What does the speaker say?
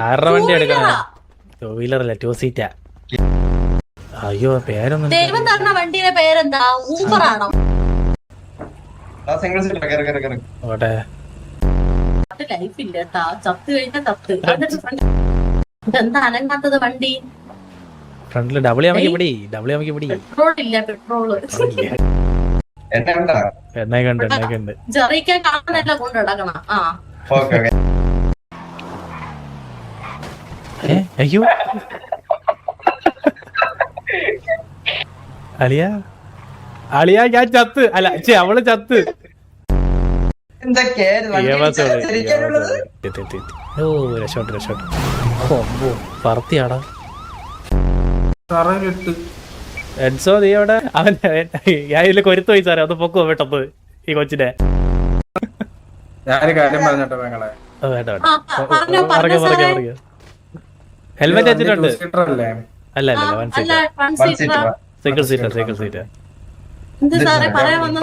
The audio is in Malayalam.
ആരുടെ വണ്ടി എടുക്കണം? ടൂ വീലറല്ല, 2 സീറ്റാ. അയ്യോ പേരൊന്നും ദൈവം തന്ന വണ്ടിയുടെ പേരെന്താ? ഊബർ ആണോ? ഓട്ടെ ലൈഫ് ഇല്ല കേട്ടാ, ചത്ത് കഴിഞ്ഞാൽ ചത്ത്. എന്താ അനങ്ങാത്തത് വണ്ടി? ഫ്രണ്ടില് ഡബ്ല്യു പിടി. പെട്രോൾ ഇല്ല, പെട്രോള് എണ്ണയൊക്കെ ചെറിയ കാണുന്നല്ല കൊണ്ട് കിടക്കണം. ആ അയ്യോ അളിയാ ഞാൻ ചത്ത്. അല്ല അവള് ചത്ത്. ഓ രക്ഷോട്ട് പറത്തിയാടാ എൻസോ. നീ അവിടെ അവൻ ഞാൻ ഇതില് കൊരുത്ത് പോയി സാറേ, അത് പൊക്കോ പെട്ടത് ഈ കൊച്ചിനെ. വേണ്ട ഹെൽമെറ്റ് വെച്ചിട്ടുണ്ട്. അല്ല സിംഗിൾ സീറ്റാ. എന്ത് സാറേ പറയാൻ വന്നു?